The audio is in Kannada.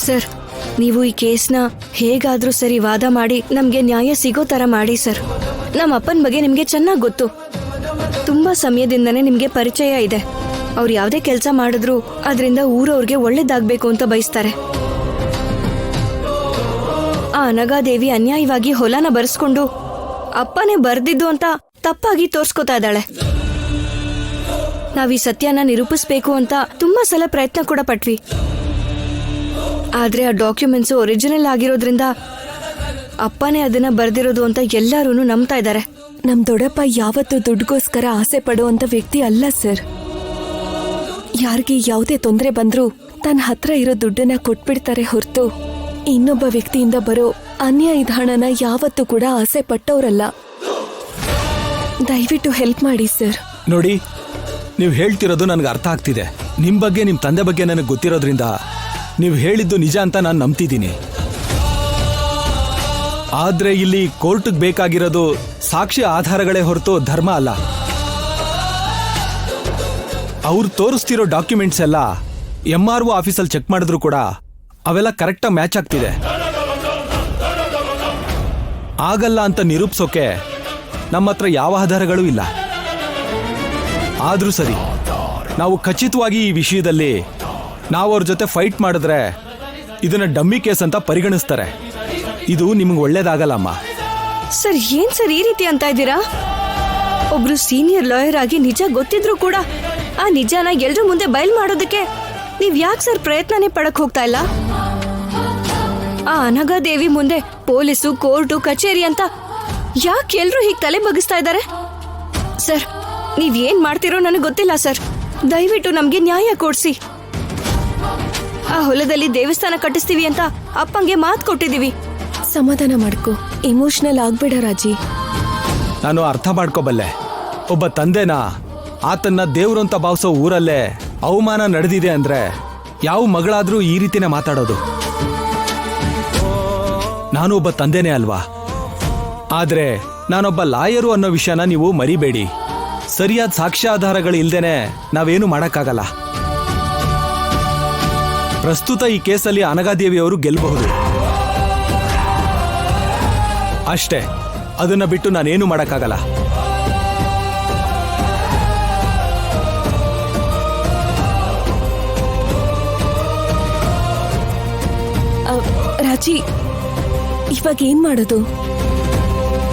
ಸರ್, ನೀವು ಈ ಕೇಸ್ನ ಹೇಗಾದ್ರೂ ಸರಿ ವಾದ ಮಾಡಿ ನಮ್ಗೆ ನ್ಯಾಯ ಸಿಗೋ ತರ ಮಾಡಿ ಸರ್. ನಮ್ಮ ಅಪ್ಪನ ಬಗ್ಗೆ ನಿಮ್ಗೆ ಚೆನ್ನಾಗಿ ಗೊತ್ತು. ತುಂಬಾ ಸಮಯದಿಂದನೇ ನಿಮ್ಗೆ ಪರಿಚಯ ಇದೆ. ಅವ್ರು ಯಾವ್ದೇ ಕೆಲಸ ಮಾಡಿದ್ರು ಅದರಿಂದ ಊರವ್ರಿಗೆ ಒಳ್ಳೇದಾಗ್ಬೇಕು ಅಂತ ಬಯಸ್ತಾರೆ. ಆ ಅನಘಾದೇವಿ ಅನ್ಯಾಯವಾಗಿ ಹೊಲನ ಬರ್ಸ್ಕೊಂಡು ಅಪ್ಪನೇ ಬರ್ದಿದ್ದು ಅಂತ ತಪ್ಪಾಗಿ ತೋರ್ಸ್ಕೊತಾ ಇದ್ದಾಳೆ. ನಾವ್ ಈ ಸತ್ಯನ ನಿರೂಪಿಸ್ಬೇಕು ಅಂತ ತುಂಬಾ ಸಲ ಪ್ರಯತ್ನ ಕೂಡ ಪಟ್ವಿ. ಆದ್ರೆ ಆ ಡಾಕ್ಯುಮೆಂಟ್ಸ್ ಒರಿಜಿನಲ್ ಆಗಿರೋದ್ರಿಂದ ಅಪ್ಪನೇ ಅದನ್ನ ಬರ್ದಿರೋದು ಅಂತ ಎಲ್ಲರೂ ನಂಬ್ತಾ ಇದ್ದಾರೆ. ನಮ್ ದೊಡ್ಡಪ್ಪ ಯಾವತ್ತೂ ದುಡ್ಗೋಸ್ಕರ ಆಸೆ ಪಡುವಂತ ವ್ಯಕ್ತಿ ಅಲ್ಲ ಸರ್. ಯಾರಿಗೆ ಯಾವುದೇ ತೊಂದರೆ ಬಂದ್ರೂ ತನ್ನ ಹತ್ರ ಇರೋ ದುಡ್ಡನ್ನ ಕೊಟ್ಬಿಡ್ತಾರೆ ಹೊರತು ಇನ್ನೊಬ್ಬ ವ್ಯಕ್ತಿಯಿಂದ ಬರೋ ಅನ್ಯಾಯದ ಹಣನ ಯಾವತ್ತೂ ಕೂಡ ಆಸೆ ಪಟ್ಟವ್ರಲ್ಲ. ದಯವಿಟ್ಟು ಹೆಲ್ಪ್ ಮಾಡಿ ಸರ್. ನೋಡಿ, ನೀವು ಹೇಳ್ತಿರೋದು ನನಗೆ ಅರ್ಥ ಆಗ್ತಿದೆ. ನಿಮ್ಮ ಬಗ್ಗೆ, ನಿಮ್ಮ ತಂದೆ ಬಗ್ಗೆ ನನಗೆ ಗೊತ್ತಿರೋದ್ರಿಂದ ನೀವು ಹೇಳಿದ್ದು ನಿಜ ಅಂತ ನಾನು ನಂಬ್ತಿದ್ದೀನಿ. ಆದ್ರೆ ಇಲ್ಲಿ ಕೋರ್ಟ್ಗೆ ಬೇಕಾಗಿರೋದು ಸಾಕ್ಷಿ ಆಧಾರಗಳೇ ಹೊರತು ಧರ್ಮ ಅಲ್ಲ. ಅವ್ರು ತೋರಿಸ್ತಿರೋ ಡಾಕ್ಯುಮೆಂಟ್ಸ್ ಎಲ್ಲ MRO ಆಫೀಸಲ್ಲಿ ಚೆಕ್ ಮಾಡಿದ್ರು ಕೂಡ ಅವೆಲ್ಲ ಕರೆಕ್ಟಾಗಿ ಮ್ಯಾಚ್ ಆಗ್ತಿದೆ. ಆಗಲ್ಲ ಅಂತ ನಿರೂಪಿಸೋಕೆ ನಮ್ಮ ಹತ್ರ ಯಾವ ಆಧಾರಗಳೂ ಇಲ್ಲ. ಆದ್ರೂ ಸರಿ, ನಾವು ಖಚಿತವಾಗಿ ಈ ವಿಷಯದಲ್ಲಿ ನಾವು ಅವ್ರ ಜೊತೆ ಫೈಟ್ ಮಾಡಿದ್ರೆ ಇದನ್ನ ಡಮ್ಮಿ ಕೇಸ್ ಅಂತ ಪರಿಗಣಿಸ್ತಾರೆ. ಇದು ನಿಮ್ಗೆ ಒಳ್ಳೇದಾಗಲ್ಲಮ್ಮ. ಸರ್, ಏನ್ ಸರ್ ಈ ರೀತಿ ಅಂತ ಇದ್ದೀರಾ? ಒಬ್ರು ಸೀನಿಯರ್ ಲಾಯರ್ ಆಗಿ ನಿಜ ಗೊತ್ತಿದ್ರು ಕೂಡ ಆ ನಿಜಾನ ಎಲ್ರ ಮುಂದೆ ಬಯಲ್ ಮಾಡೋದಕ್ಕೆ ನೀವ್ ಯಾಕೆ ಸರ್ ಪ್ರಯತ್ನನೇ ಪಡಕ್ ಹೋಗ್ತಾ ಇಲ್ಲ? ಆ ಅನಘಾದೇವಿ ಮುಂದೆ ಪೊಲೀಸು, ಕೋರ್ಟು, ಕಚೇರಿ ಅಂತ ಯಾಕೆ ಎಲ್ರು ಹೀಗೆ ತಲೆ ಬಗ್ಗಿಸ್ತಾ ಇದ್ದಾರೆ? ಸರ್, ನೀವ್ ಏನ್ ಮಾಡ್ತಿರೋ ನನಗೆ ಗೊತ್ತಿಲ್ಲ ಸರ್. ದಯವಿಟ್ಟು ನಮ್ಗೆ ನ್ಯಾಯ ಕೊಡ್ಸಿ. ಆ ಹೊಲದಲ್ಲಿ ದೇವಸ್ಥಾನ ಕಟ್ಟಿಸ್ತೀವಿ ಅಂತ ಅಪ್ಪಂಗೆ ಮಾತು ಕೊಟ್ಟಿದೀವಿ. ಸಮಾಧಾನ ಮಾಡ್ಕೋ, ಇಮೋಷನಲ್ ಆಗ್ಬೇಡ ರಾಜಿ. ನಾನು ಅರ್ಥ ಮಾಡ್ಕೋಬಲ್ಲೆ. ಒಬ್ಬ ತಂದೆನ, ಆತನ್ನ ದೇವ್ರು ಅಂತ ಭಾವಿಸೋ ಊರಲ್ಲೇ ಅವಮಾನ ನಡೆದಿದೆ ಅಂದ್ರೆ ಯಾವ ಮಗಳಾದ್ರೂ ಈ ರೀತಿನೇ ಮಾತಾಡೋದು. ನಾನು ಒಬ್ಬ ತಂದೆನೇ ಅಲ್ವಾ? ಆದ್ರೆ ನಾನೊಬ್ಬ ಲಾಯರು ಅನ್ನೋ ವಿಷಯನ ನೀವು ಮರಿಬೇಡಿ. ಸರಿಯಾದ ಸಾಕ್ಷ್ಯಾಧಾರಗಳು ಇಲ್ದೇನೆ ನಾವೇನು ಮಾಡಕ್ಕಾಗಲ್ಲ. ಪ್ರಸ್ತುತ ಈ ಕೇಸಲ್ಲಿ ಅನಘಾದೇವಿಯವರು ಗೆಲ್ಲಬಹುದು ಅಷ್ಟೇ. ಅದನ್ನ ಬಿಟ್ಟು ನಾನೇನು ಮಾಡಕ್ಕಾಗಲ್ಲ. ರಾಜಿ, ಇವಾಗ ಏನ್ ಮಾಡೋದು?